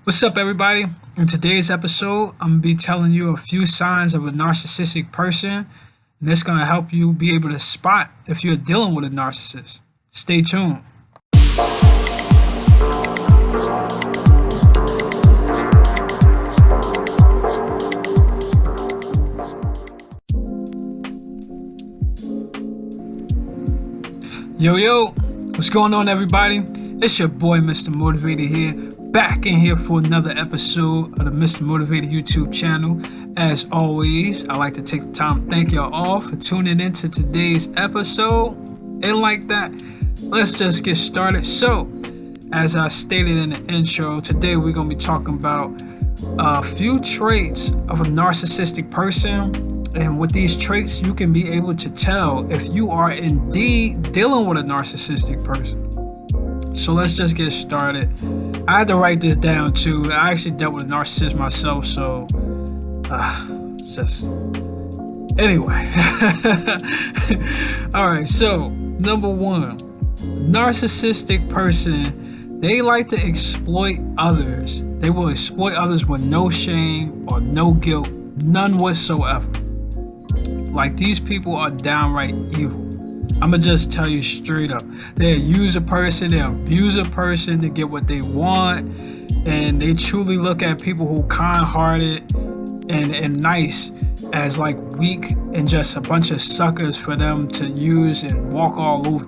What's up, everybody? In today's episode, I'm going to be telling you a few signs of a narcissistic person, and it's going to help you be able to spot if you're dealing with a narcissist. Stay tuned. Yo, what's going on, everybody? It's your boy, Mr. Motivated here, back in here for another episode of the Mr. Motivated YouTube channel. As always, I like to take the time to thank y'all all for tuning into today's episode. And like that, let's just get started. So, as I stated in the intro, today we're going to be talking about a few traits of a narcissistic person. And with these traits, you can be able to tell if you are indeed dealing with a narcissistic person. So let's just get started. I had to write this down too. I actually dealt with a narcissist myself, so just anyway. All right, so number one, narcissistic person, they like to exploit others. They will exploit others with no shame or no guilt, none whatsoever. Like, these people are downright evil. I'm going to just tell you straight up. They use a person, they abuse a person to get what they want, and they truly look at people who are kind-hearted and nice as like weak and just a bunch of suckers for them to use and walk all over.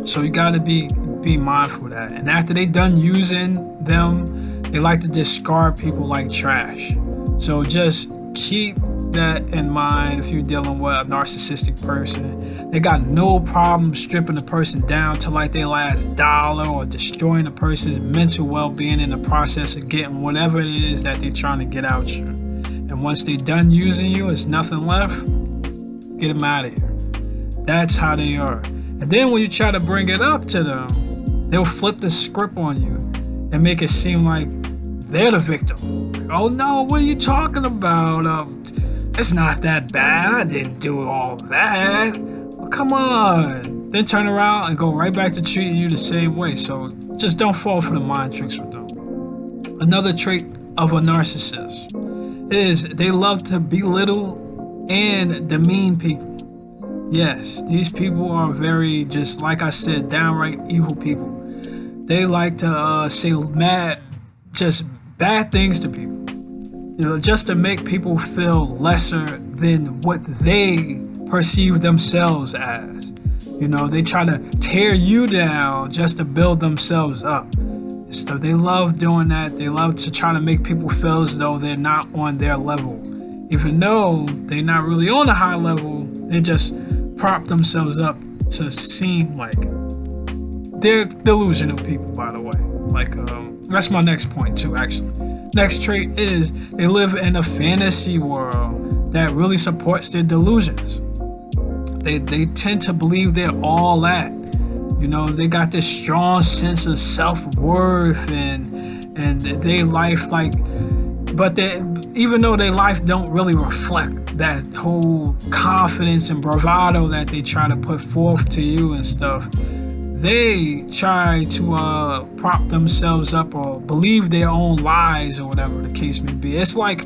So you got to be mindful of that. And after they done using them, they like to discard people like trash. So just keep that in mind if you're dealing with a narcissistic person. They got no problem stripping a person down to like their last dollar or destroying a person's mental well-being in the process of getting whatever it is that they're trying to get out you. And once they're done using you, there's nothing left, get them out of here. That's how they are. And then when you try to bring it up to them, they'll flip the script on you and make it seem like they're the victim. Like, oh no, what are you talking about? It's not that bad. I didn't do all that. Well, come on. Then turn around and go right back to treating you the same way. So just don't fall for the mind tricks with them. Another trait of a narcissist is they love to belittle and demean people. Yes, these people are very, just like I said, downright evil people. They like to say just bad things to people. Just to make people feel lesser than what they perceive themselves as. They try to tear you down just to build themselves up. So they love doing that. They love to try to make people feel as though they're not on their level. Even though they're not really on a high level, they just prop themselves up to seem like they're delusional people, by the way. That's my next point too, actually. Next trait is they live in a fantasy world that really supports their delusions. They tend to believe they're all that. They got this strong sense of self-worth and their life, but even though their life don't really reflect that whole confidence and bravado that they try to put forth to you and stuff, they try to prop themselves up or believe their own lies or whatever the case may be. It's like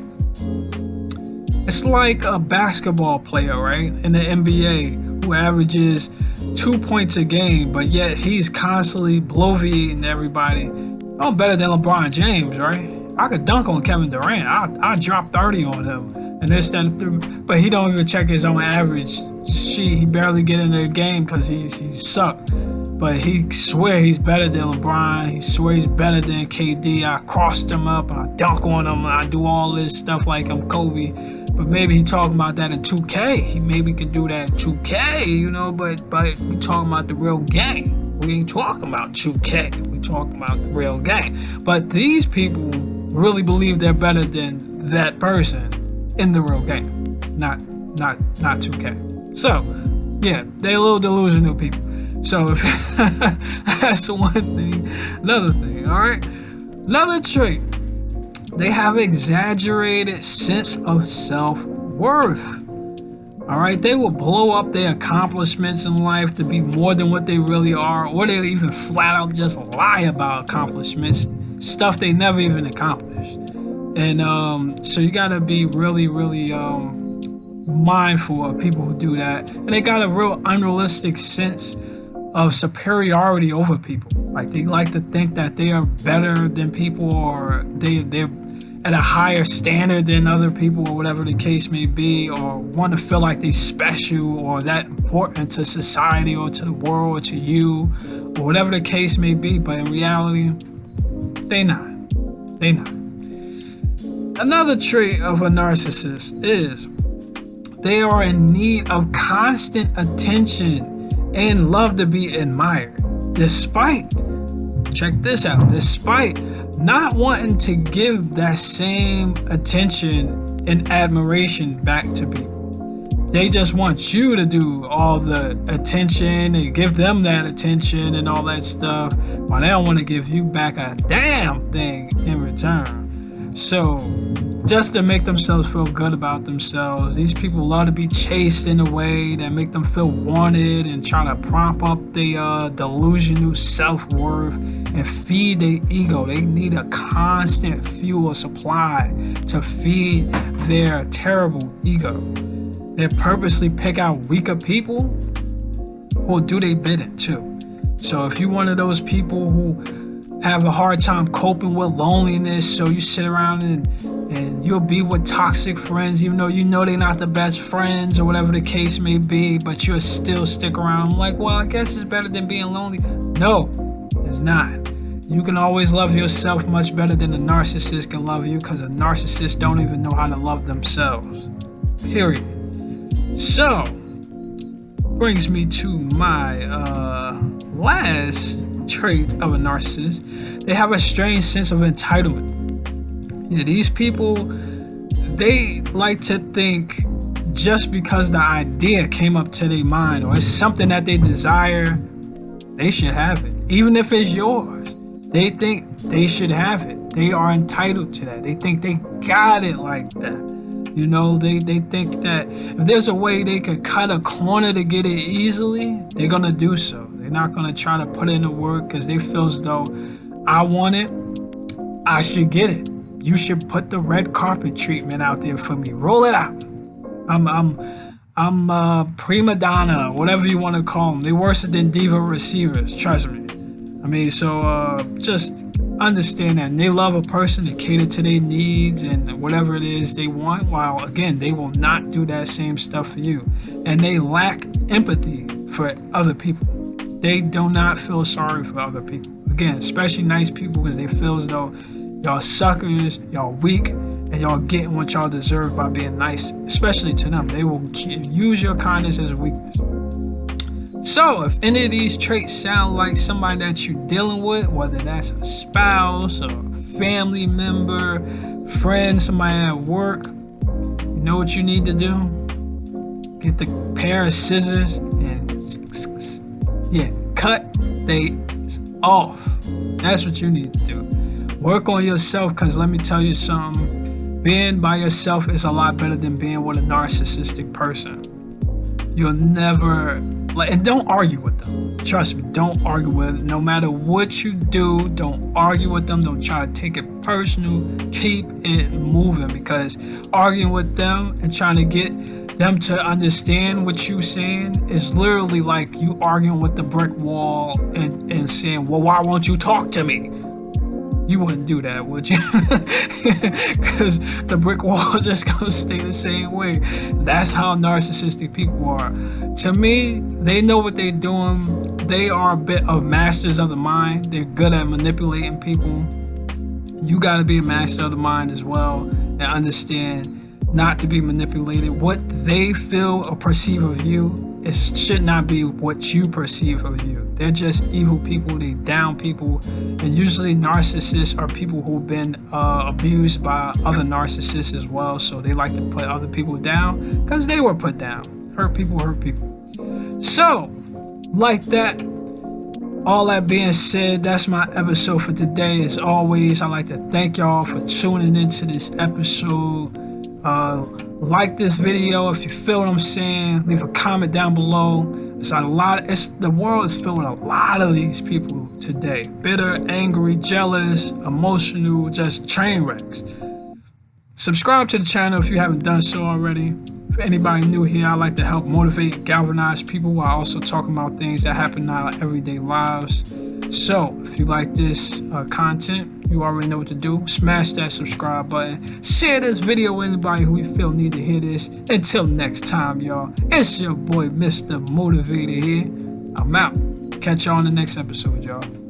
a basketball player, right, in the NBA who averages 2 points a game, but yet he's constantly bloviating everybody. I'm better than LeBron James, right? I could dunk on Kevin Durant. I drop 30 on him. And this, that, but he don't even check his own average. He barely get into the game because he's sucked. But he swear he's better than LeBron. He swear he's better than KD. I crossed him up, and I dunk on him, and I do all this stuff like I'm Kobe. But maybe he talking about that in 2K. He maybe could do that in 2K, but we talking about the real game. We ain't talking about 2K. We talking about the real game. But these people really believe they're better than that person in the real game, not 2K. So, yeah, they're a little delusional people. So if that's one thing. Another thing, all right? Another trait, they have exaggerated sense of self-worth. All right, they will blow up their accomplishments in life to be more than what they really are, or they'll even flat out just lie about accomplishments, stuff they never even accomplished. And so you gotta be really, really mindful of people who do that, and they got a real unrealistic sense of superiority over people. Like they like to think that they are better than people, or they're at a higher standard than other people, or whatever the case may be, or want to feel like they're special or that important to society or to the world or to you, or whatever the case may be. But in reality, they not. They not. Another trait of a narcissist is they are in need of constant attention and love to be admired, despite, check this out, despite not wanting to give that same attention and admiration back to people. They just want you to do all the attention and give them that attention and all that stuff, while they don't want to give you back a damn thing in return. So just to make themselves feel good about themselves, these people love to be chased in a way that make them feel wanted and try to prop up their delusional self-worth and feed their ego. They need a constant fuel supply to feed their terrible ego. They purposely pick out weaker people who will do their bidding too. So if you're one of those people who have a hard time coping with loneliness, so you sit around and you'll be with toxic friends, even though you know they're not the best friends or whatever the case may be, but you'll still stick around. I'm like, well, I guess it's better than being lonely. No, it's not. You can always love yourself much better than a narcissist can love you, because a narcissist don't even know how to love themselves. Period. So, brings me to my last trait of a narcissist. They have a strange sense of entitlement. Yeah, these people, they like to think just because the idea came up to their mind or it's something that they desire, they should have it. Even if it's yours, they think they should have it. They are entitled to that. They think they got it like that. You know, they think that if there's a way they could cut a corner to get it easily, they're going to do so. They're not going to try to put in the work because they feel as though I want it, I should get it. You should put the red carpet treatment out there for me. Roll it out. I'm prima donna, whatever you want to call them. They worse than diva receivers. Trust me. I mean, so just understand that. And they love a person to cater to their needs and whatever it is they want. While again, they will not do that same stuff for you. And they lack empathy for other people. They do not feel sorry for other people. Again, especially nice people, because they feel as though y'all suckers, y'all weak, and y'all getting what y'all deserve by being nice, especially to them. They will use your kindness as a weakness. So, if any of these traits sound like somebody that you're dealing with, whether that's a spouse, or a family member, friend, somebody at work, you know what you need to do? Get the pair of scissors and cut they off. That's what you need to do. Work on yourself, because let me tell you something. Being by yourself is a lot better than being with a narcissistic person. You'll never, and don't argue with them. Trust me, don't argue with them. No matter what you do, don't argue with them. Don't try to take it personal. Keep it moving, because arguing with them and trying to get them to understand what you're saying is literally like you arguing with the brick wall and saying, well, why won't you talk to me? You wouldn't do that, would you? Because the brick wall just gonna stay the same way. That's how narcissistic people are. To me, they know what they're doing. They are a bit of masters of the mind. They're good at manipulating people. You gotta be a master of the mind as well and understand not to be manipulated. What they feel or perceive of you, it should not be what you perceive of you. They're just evil people. They down people. And usually narcissists are people who've been abused by other narcissists as well. So they like to put other people down because they were put down. Hurt people hurt people. So, like that, all that being said, that's my episode for today. As always, I'd like to thank y'all for tuning into this episode. Like this video if you feel what I'm saying. Leave a comment down below. The world is filled with a lot of these people today. Bitter, angry, jealous, emotional, just train wrecks. Subscribe to the channel if you haven't done so already. For anybody new here, I like to help motivate and galvanize people while also talking about things that happen in our everyday lives. So if you like this content, you already know what to do. Smash that subscribe button. Share this video with anybody who you feel need to hear this. Until next time, y'all. It's your boy, Mr. Motivator here. I'm out. Catch y'all on the next episode, y'all.